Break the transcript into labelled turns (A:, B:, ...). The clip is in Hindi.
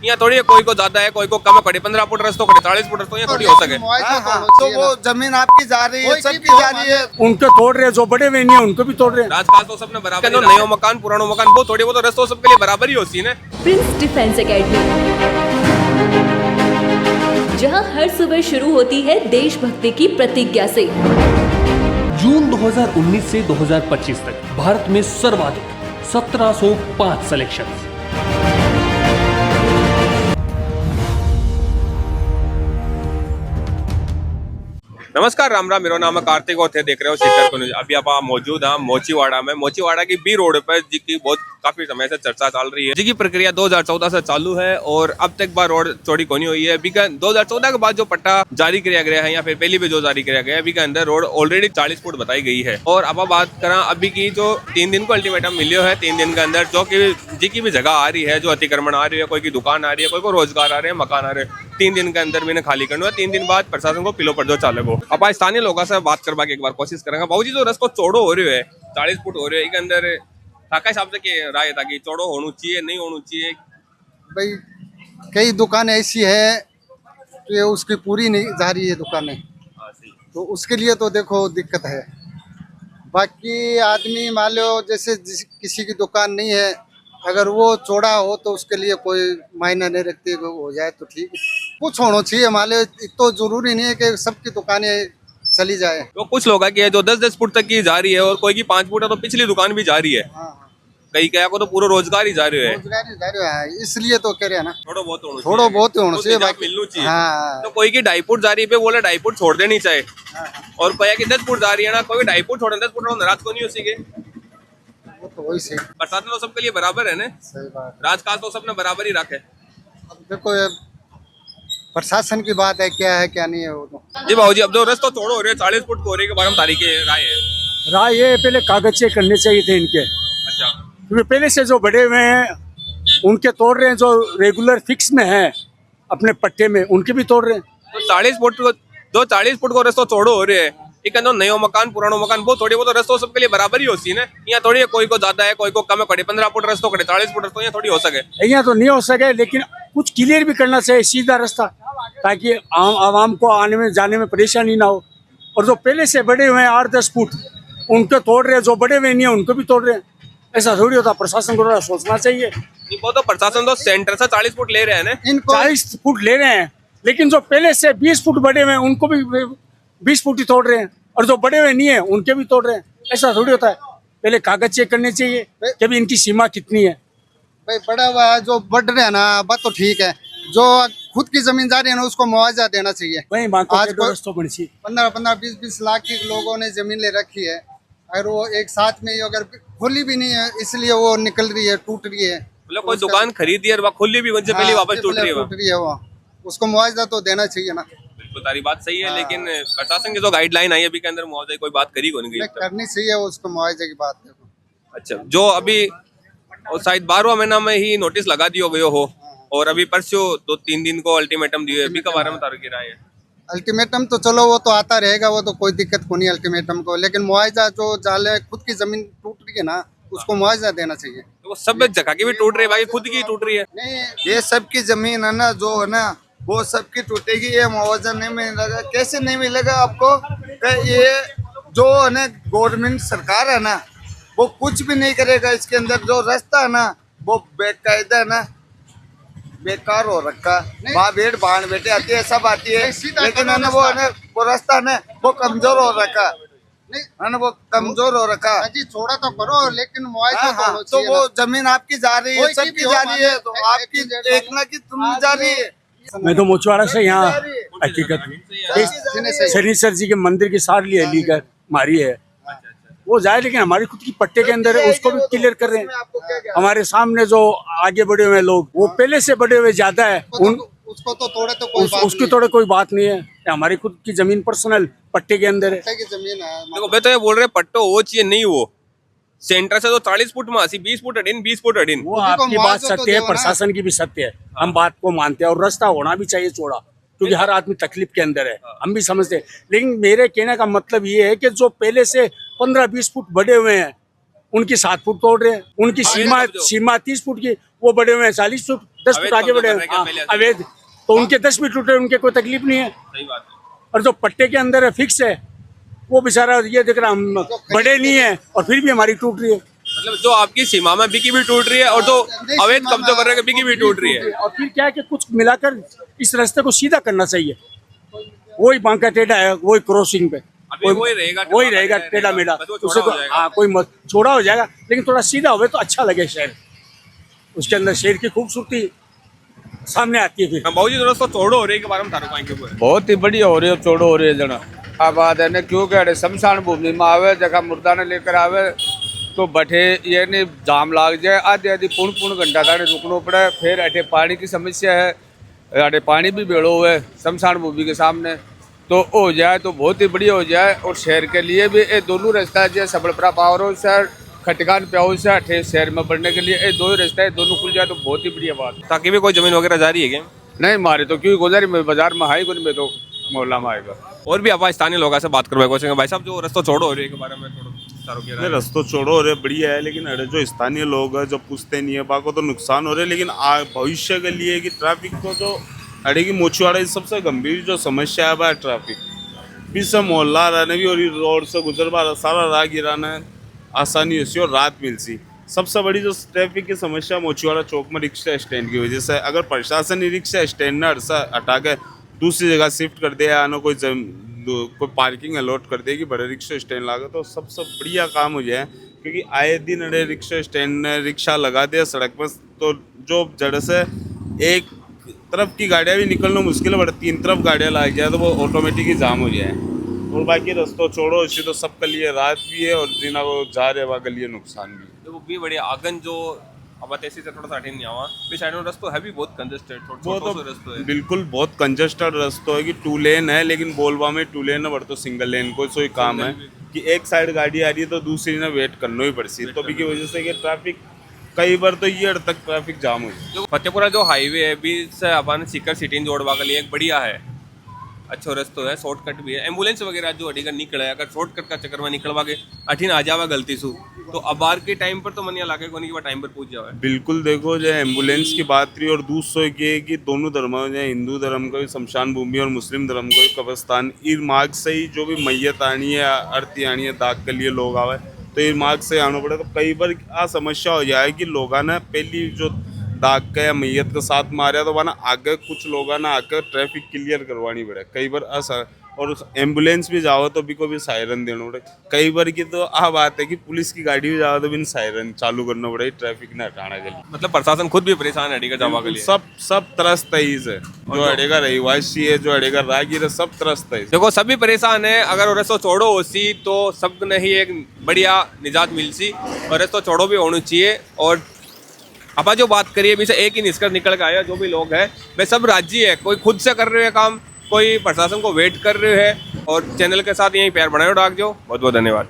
A: यहाँ थोड़ी है, कोई को ज्यादा है कोई को कम है, 15 फुट रस्तों खड़े 40 फुट रस्तों, यहाँ थोड़ी हो सके।
B: तो वो जमीन आपकी जा रही है, सबकी जा रही है।
C: उनको तोड़ रहे हैं, जो बड़े हुए नहीं है उनको भी तोड़ रहे हैं।
A: राजकाज तो सबने बराबर, नयो मकान पुरानो मकान वो थोड़ी बहुत रस्तों सबके लिए बराबर ही होती है ना।
D: प्रिंस डिफेंस एकेडमी, जहां हर सुबह शुरू होती है देशभक्ति की प्रतिज्ञा से।
E: जून 2019 से 2025 तक भारत में सर्वाधिक 1705 सिलेक्शन।
A: नमस्कार, राम राम, मेरा नाम है कार्तिक और थे देख रहे हो शिखर को न्यूज़। अभी आप मौजूद हैं मोचीवाड़ा में। मोचीवाड़ा की बी रोड पर जी की बहुत काफी समय से चर्चा चल रही है। जी की प्रक्रिया 2014 से चालू है और अब तक बार रोड चौड़ी कोनी हुई है। अभी का 2014 के बाद जो पट्टा जारी किया गया है या फिर पहले भी जो जारी किया गया है, अभी के अंदर रोड ऑलरेडी 40 फुट बताई गई है। और अब बात करें अभी की जो 3 दिन को अल्टीमेटम मिलियो है, 3 दिन के अंदर जो की जी की भी जगह आ रही है, जो अतिक्रमण आ रही है, कोई की दुकान आ रही है, कोई को रोजगार आ रहे हैं, मकान आ रहे हैं, 3 दिन के अंदर मैंने खाली करना है। 3 दिन बाद प्रशासन को पिलो पर जो चाले को अब स्थानीय लोगों से बात करवा के एक बार कोशिश करेंगे। बाबू जी, जो रस्तो चौड़ो हो रहे है 40 फुट हो रहे है, अंदर हिसाब से के राय था कि चौड़ो होना चाहिए नहीं होना चाहिए?
B: भाई कई दुकानें ऐसी है कि उसकी पूरी नहीं जा रही है दुकानें, तो उसके लिए तो देखो दिक्कत है। बाकी आदमी मान लो जैसे किसी की दुकान नहीं है, अगर वो चौड़ा हो तो उसके लिए कोई मायने नहीं रखती, वो हो जाए तो ठीक है। कुछ होना चाहिए, मान लो तो जरूरी नहीं है कि सबकी दुकानें चली जाए।
A: तो कुछ लोग है कि जो 10-10 फुट तक की जा रही है और कोई की 5 फुट है तो पिछली दुकान भी जा रही है।
B: हाँ,
A: कई क्या को तो पूरा रोजगार ही जा रहा है।
B: रोजगार ही जा रहा है, इसलिए तो कह रहे हैं ना
A: थोड़ा बहुत होना
B: थोड़ा बहुत होना चाहिए,
A: बाकी मिलना चाहिए।
B: हाँ।
A: तो कोई की 2.5 फुट जा रही है, बोले 2.5 फुट छोड़ देनी चाहिए। और कोई की 10 फुट जा रही है ना, कोई 2.5 फुट छोड़ 10 फुट नाराज को नहीं हो सके।
B: वो तो वही सही,
A: बरसात में तो सबके लिए बराबर है ना,
B: सही बात।
A: राजकाज तो सबने बराबर ही रखे।
B: अब देखो ये प्रशासन की बात है, क्या है क्या नहीं है वो तो।
A: जी बाबू जी, अब जो रस्ता थोड़ा हो रहे हैं 40 फुट हो रही के बारे में तारीख राय है?
C: राय ये पहले कागज चेक करने चाहिए थे इनके,
A: अच्छा,
C: क्योंकि पहले से जो बड़े हुए हैं उनके तोड़ रहे हैं, जो रेगुलर फिक्स में है अपने पट्टे में उनके भी तोड़ रहे हैं।
A: तो 40 फुट को जो 40 फुट को रस्तो चौड़ो हो रहे है, एक अंदर नयो मकान पुरानो मकान वो थोड़ी बहुत रस्तों सबके लिए बराबर ही होती है ना। यहाँ थोड़ी है, कोई को ज्यादा है कोई को कम है, 15 फुट रस्तों खड़े 40 फुट रस्तों, यहाँ थोड़ी हो सके।
C: यहाँ तो नहीं हो सके, लेकिन कुछ क्लियर भी करना चाहिए सीधा रास्ता, ताकि आवाम को आने में जाने में परेशानी ना हो। और जो पहले से बड़े हुए हैं 8-10 फुट उनको तोड़ रहे हैं, जो बड़े हुए नहीं है उनको भी तोड़ रहे हैं। ऐसा थोड़ी होता, प्रशासन को थोड़ा सोचना चाहिए।
A: वो तो प्रशासन तो सेंटर से 40 फुट ले रहे हैं ना,
B: इनको
C: 40 फुट ले रहे हैं, लेकिन जो पहले से 20 फुट बड़े हुए हैं उनको भी 20 फुट ही तोड़ रहे हैं, और जो बड़े हुए नहीं है उनके भी तोड़ रहे हैं। ऐसा थोड़ी होता है, पहले कागज चेक करने चाहिए कि भी इनकी सीमा कितनी है।
B: भाई बड़ा हुआ है, जो बढ़ रहे हैं ना बात तो ठीक है, जो खुद की जमीन जा रही है ना उसको मुआवजा देना चाहिए।
C: वही
B: आज को
C: रस्तों बड़ी सी
B: 15-20 लाख के लोगों ने जमीन ले रखी है, और वो एक साथ में ही अगर खोली भी नहीं है इसलिए वो निकल रही है, टूट रही है।
A: मतलब कोई दुकान खरीदी है और खुली भी उनसे पहले वापस टूट रही है
B: वो, उसको मुआवजा तो देना चाहिए ना।
A: बिल्कुल तारी बात सही है, लेकिन प्रशासन की जो गाइडलाइन आई अभी के अंदर मुआवजे की कोई बात करी को नहीं गई।
B: करनी चाहिए उसको मुआवजे की बात।
A: अच्छा, जो अभी और शायद 12वां महीना में ही नोटिस लगा दियो गयो हो, और अभी परसों तो 3 दिन को अल्टीमेटम दिए, अभी के बारे में तार की राय है?
B: अल्टीमेटम तो चलो वो तो आता रहेगा, वो तो कोई दिक्कत को नहीं अल्टीमेटम को, लेकिन मुआवजा जो जाले खुद की जमीन टूट रही है ना उसको मुआवजा देना चाहिए।
A: तो वो सब जगह की भी टूट रही है भाई, खुद की टूट रही है।
B: नहीं, ये सबकी जमीन है ना, जो है ना वो सबकी टूटेगी, ये मुआवजा नहीं मिलेगा। कैसे नहीं मिलेगा आपको? ये जो है ना गवर्नमेंट सरकार है ना वो कुछ भी नहीं करेगा इसके अंदर। जो रास्ता है ना वो बेकायदा है ना, बेकार हो रखा। वहाँ भीड़ भाड़ बैठे आती है, सब आती है, लेकिन है ना वो रास्ता है ना वो कमजोर हो रखा है ना, वो कमजोर हो रखा। जी छोड़ा तो करो, लेकिन मुआवजा तो वो जमीन आपकी जा रही है, सबकी जा रही है, तो आपकी एक ना की तुम जा रही है।
C: मैं तो मोचवाड़ा से यहाँ हकीकत शनीश्वर जी के मंदिर की सार लीकर मारी है, वो जाए, लेकिन हमारी खुद की पट्टे के अंदर है, उसको भी क्लियर कर रहे हैं। हमारे सामने जो आगे बढ़े हुए लोग वो पहले से बढ़े हुए ज्यादा है,
B: उसको तो तोड़े तो कोई बात
C: उसकी तोड़े कोई बात नहीं है। हमारी खुद की जमीन पर्सनल पट्टे के अंदर है।
B: जमीन है।
A: देखो मैं तो ये बोल रहे पट्टो वो चाहिए नहीं, वो सेंटर से तो 40 फुट में 20 फुट अडिन 20 फुट अडिन,
C: वो आपकी बात सत्य है, प्रशासन की भी सत्य है, हम बात को मानते हैं। और रास्ता होना भी चाहिए चौड़ा, क्योंकि हर आदमी तकलीफ के अंदर है, हम भी समझते हैं। लेकिन मेरे कहने का मतलब ये है कि जो पहले से 15-20 फुट बढ़े हुए हैं उनकी 7 फुट तोड़ रहे हैं, उनकी सीमा 30 फुट की, वो बढ़े हुए हैं 40 फुट। 10
A: अवैध
C: फुट आगे
A: कब्जा
C: बढ़े
A: कर रहे हैं क्या पहले से?
C: अवैध, तो उनके 10 भी टूटे, उनके कोई तकलीफ नहीं है।
A: सही बात है।
C: और जो पट्टे के अंदर है फिक्स है, वो बेचारा ये देख रहा हम बड़े नहीं है और फिर भी हमारी टूट रही है।
A: मतलब जो आपकी सीमा में बिकी भी टूट रही है और जो अवैध कब्जा कर रहे हैं बिकी भी टूट रही है।
C: और फिर क्या है कि कुछ मिलाकर इस रास्ते को सीधा करना चाहिए। वही बांका टेढ़ा है, वही क्रॉसिंग पे
A: अभी वही रहेगा,
C: वही रहेगा टेढ़ा मेढ़ा,
A: बस वो
C: उसे
A: चौड़ा
C: तो
A: हो जाएगा।
C: हाँ कोई मत छोड़ा हो जाएगा, लेकिन थोड़ा सीधा हो तो अच्छा लगे शहर, उसके अंदर शहर की खूबसूरती सामने आती है। फिर
A: बाबूजी दोस्तों चौड़ो हो रही है के बारे में थारो कहीं क्यों है?
F: बहुत ही बढ़िया हो रही है, चौड़ो हो रही है जना। आ बात है ने क्योंकि अरे शमशान भूमि में आवे जगह मुर्दा ने लेकर आवे तो बैठे ये नहीं जाम लाग जाए, आधी आधी पूर्ण घंटा तक रुकना पड़े। फिर अठे पानी की समस्या है, अठे पानी भी बेड़ो हुए शमशान भूमि के सामने, तो हो जाए तो बहुत ही बढ़िया हो जाए। और शहर के लिए भी ये दोनों रास्ता है, सबलपुरा पावर से खटकान प्याऊ से अठे शहर में बढ़ने के लिए ये दो ही रास्ता है, दोनों खुल जाए तो बहुत ही बढ़िया बात है।
A: ताकि भी कोई जमीन वगैरह जारी है क्या?
F: नहीं मारे तो क्यों गुजारी में बाजार में हाई में तो मोहल्ला में आएगा।
A: और भी आप स्थानीय लोगों से बात करवाए कोशिश भाई साहब, जो रास्ता चौड़ो हो रही है के बारे में थोड़ा तारो क्या राय है?
G: रस्तो छोड़ो हो रहे बढ़िया है, लेकिन अरे जो स्थानीय लोग हैं जो पूछते नहीं है बाको तो नुकसान हो रहे है। लेकिन भविष्य के लिए कि ट्रैफिक को तो अरे की मोचीवाड़ा सबसे गंभीर जो समस्या है वह ट्रैफिक। पीछे मोहल्ला रहने भी और रोड से गुजरवा सारा राह गिराना आसानी होती और रात मिलती। सबसे बड़ी जो ट्रैफिक की समस्या मोचीवाड़ा चौक में रिक्शा स्टैंड की वजह से, अगर प्रशासन ही रिक्शा स्टैंड ने हटा के दूसरी जगह शिफ्ट कर दे या कोई पार्किंग अलॉट कर दे कि बड़े रिक्शा स्टैंड लागे तो सबसे बढ़िया काम हो जाए। क्योंकि आए दिन अरे रिक्शा स्टैंड ने रिक्शा लगा दिया सड़क पर तो जो जड़ से एक तरफ की गाड़ियाँ भी निकलना मुश्किल है, बट 3 तरफ गाड़ियाँ लग जाए तो वो ऑटोमेटिक ही जाम हो जाए। और बाकी रास्तों छोड़ो इसी तो सबके लिए रात भी है और जिना वो जा रहे वहाँ के लिए नुकसान भी है।
A: तो वो भी बढ़िया आगन जो अब ऐसे से थोड़ा सा हटिन नहीं आवा भी साइड में रास्ता है भी बहुत कंजेस्टेड,
G: वो
A: थोड़ा
G: तो
A: सा रास्ता है।
G: बिल्कुल बहुत कंजेस्टेड रास्ता है कि 2 लेन है, लेकिन बोलवा में 2 लेन है बट तो सिंगल लेन कोई सोई काम है कि एक साइड गाड़ी आ रही है तो दूसरी ने वेट करना ही पड़ती है। तो भी की वजह से कि ट्रैफिक कई बार तो ये तक ट्रैफिक जाम हो जाए।
A: जो फतेहपुरा जो हाईवे है बीच से अपन सीकर सिटी जोड़वा के लिए एक बढ़िया है, अच्छा रास्ता है, शॉर्टकट भी है। एम्बुलेंस वगैरह जो अड़ीगर निकले अगर शॉर्टकट का चक्कर में निकलवा के अठीन आ जावा गलती से तो अबार के टाइम पर तो मनिया लागे कोनी की टाइम पर पहुंच जावे।
G: बिल्कुल देखो जो एम्बुलेंस की बात रही और दूसरा ये है कि दोनों धर्मों में हिंदू धर्म का भी शमशान भूमि और मुस्लिम धर्म का भी कब्रस्तान इस मार्ग से ही जो भी मैयत आनी है आरती आनी है दाग के लिए लोग आवे तो इस मार्ग से आना पड़े। तो कई बार आ समस्या हो जाए कि लोगों ने पहली जो दाग का या मैयत के साथ मारा तो वहाँ आगे कुछ लोगों ने आकर ट्रैफिक क्लियर करवानी पड़े। कई बार ऐसा और एम्बुलेंस भी जाओ तो भी को भी सायरन देना पड़े। कई बार की तो आ बात है कि पुलिस की गाड़ी भी जाओ तो भी सायरन चालू करना पड़े ट्रैफिक ने हटाने के लिए।
A: मतलब प्रशासन खुद भी परेशान है अड़ीगर जावा के लिए।
G: सब त्रस्त है इसे, जो अड़ेगा रहीवासी है जो अड़ेगा राहगीर है सब त्रस्त है।
A: देखो सभी परेशान है, अगर वो रास्ता चौड़ो होसी तो सब ने ही एक बढ़िया निजात मिलसी और रास्ता चौड़ो भी होना चाहिए। और अपा जो बात करिए अभी से एक ही निष्कर्ष निकल के आया, जो भी लोग हैं वे सब राजी है, कोई खुद से कर रहे हैं काम, कोई प्रशासन को वेट कर रहे हैं। और चैनल के साथ यहीं प्यार बनाए रख जो। बहुत बहुत धन्यवाद।